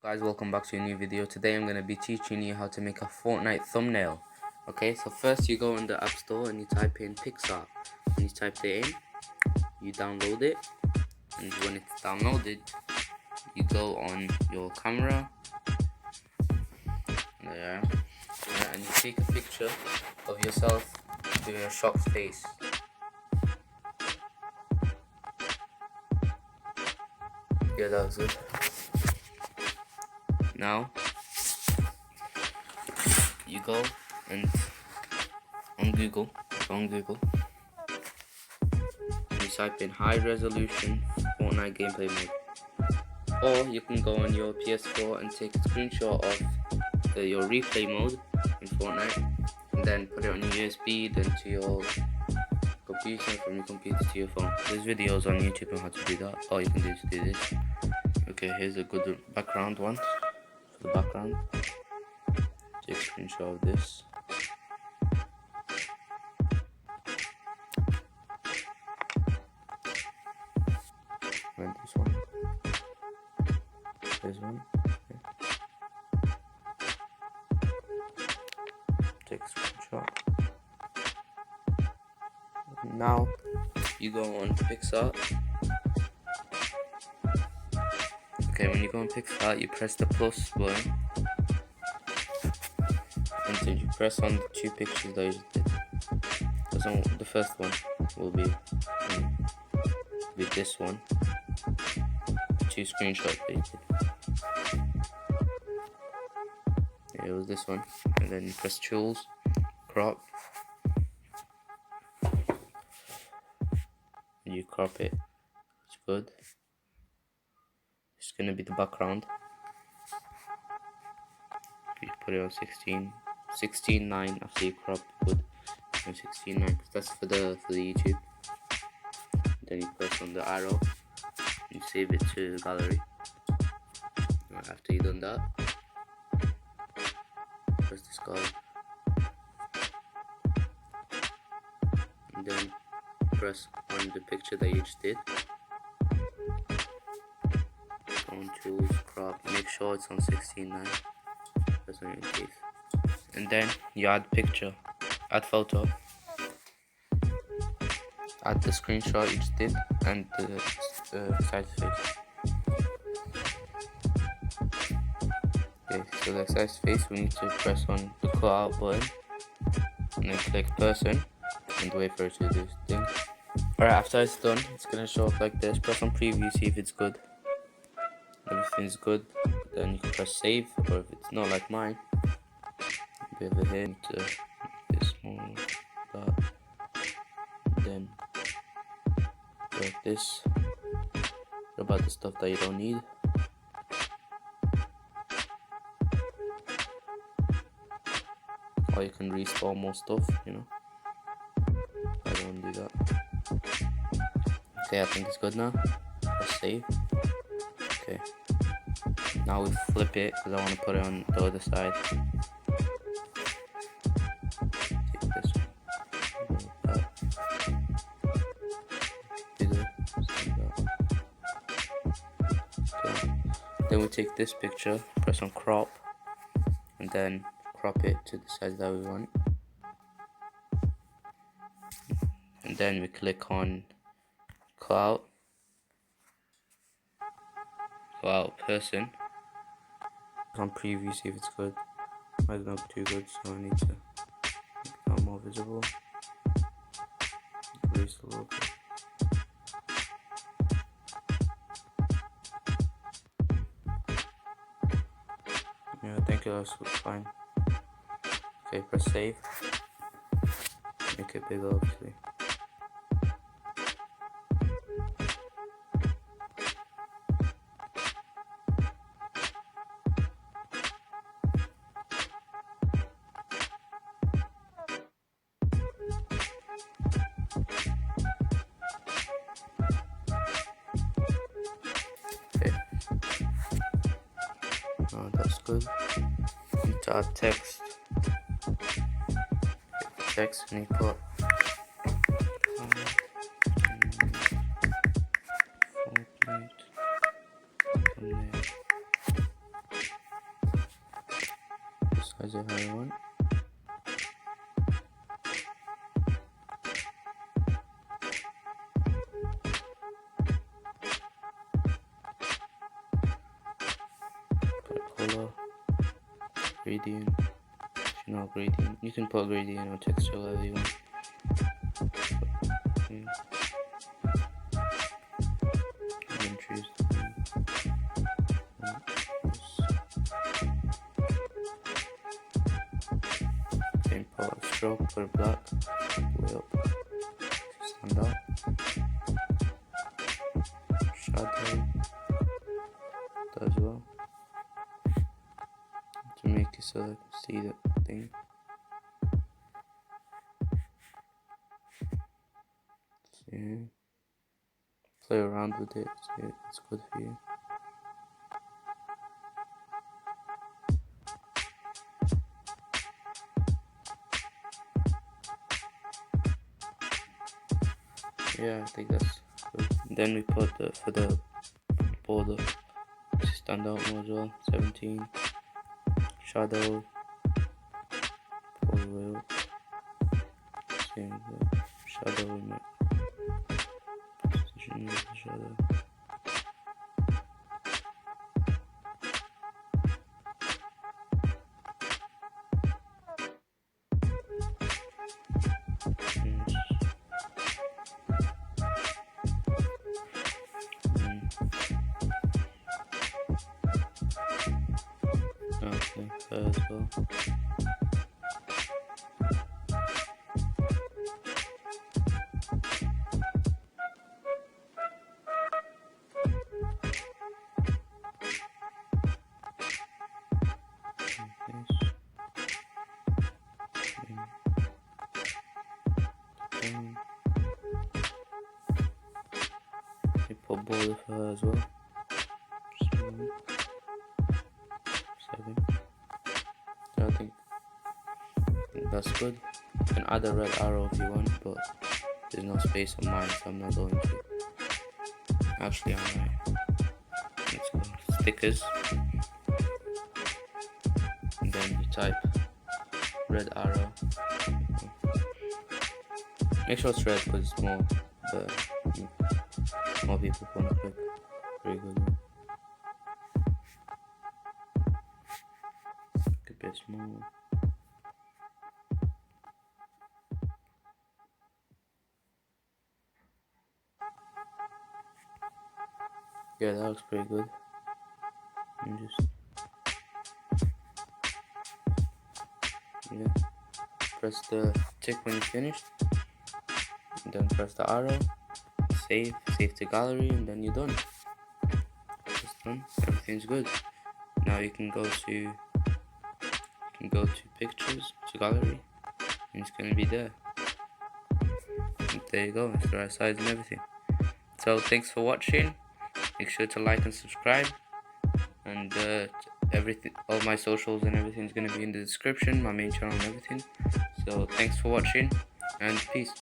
Guys, welcome back to a new video. Today I'm going to be teaching you how to make a Fortnite thumbnail. Okay, so first you go in the App Store and you type in Pixar. When you type it in, you download it, and when it's downloaded, you go on your camera, there, and you take a picture of yourself with your shocked face. Yeah, that was good. Now you go and on Google, you type in high resolution Fortnite gameplay mode, or you can go on your PS4 and take a screenshot of your replay mode in Fortnite, and then put it on your USB, then to your computer, from your computer to your phone. There's videos on YouTube on how to do that. All you can do is do this. Okay, here's a good background one. For the background, take a screenshot of this. And this one. This one. Okay. Take a screenshot. Now you go on Pixar. Okay, when you go on Pixar, you press the plus button, and then you press on the two pictures that you just did. So the first one will be this one, two screenshots that you did. Yeah, it was this one, and then you press tools, crop, and you crop it. It's good. It's gonna be the background. You put it on 16:9 after you crop. Good. 16:9, because that's for the YouTube. Then you press on the arrow. You save it to the gallery. After you've done that, press discard, and then press on the picture that you just did. On tools, crop, make sure it's on 16:9. Press on your case, and then you add picture, add photo, add the screenshot you just did, and the side face. Okay, so the size face, we need to press on the cut out button, and then click person, and wait for it to do this thing. Alright, after it's done, it's gonna show up like this. Press on preview, see if it's good. Everything's good, then you can press save, or if it's not like mine, you over here to this one, that, then like this. About the stuff that you don't need. Or you can restore more stuff, you know. I don't do that. Okay, I think it's good now. Press save. Okay. Now we flip it, because I want to put it on the other side. Take this one. Bigger. Okay. Then we take this picture, press on crop, and then crop it to the size that we want. And then we click on cloud person. On preview, see if it's good. Might not be too good, so I need to make that more visible. Increase a little bit. Yeah, I think it looks fine. Okay, press save. Make it bigger, obviously. Okay. Oh, that's good. Need to add text. Text, and you put Fortnite thumbnail. choose a higher one. Put color, gradient, optional gradient. You can put gradient or texture whatever you want. Okay. You can choose same part of stroke, put black, way up, stand out, shadow, that as well, to make it so I can see the thing. See, play around with it, see if it's good for you. Yeah, I think that's good. Then we put for the border to stand out more as well. 17 shadow, pull the way up. Same the shadow in my position of the shadow. Okay, her as well. You put border for her as well. Small. 7. So I think that's good. You can add a red arrow if you want, but there's no space on mine, so I'm not going to. Actually, I might. Let's go. Stickers. And then you type red arrow. Make sure it's red because it's more people want to click. Very good one. A bit small. Yeah, that looks pretty good. And just press the tick when you're finished. And then press the arrow. Save to gallery, and then you're done. It's done. Everything's good. Now you can go to pictures, to gallery, and it's gonna be there. And there you go. It's the right size and everything. So thanks for watching. Make sure to like and subscribe, and everything, all my socials and everything is gonna be in the description, my main channel and everything. So thanks for watching, and peace.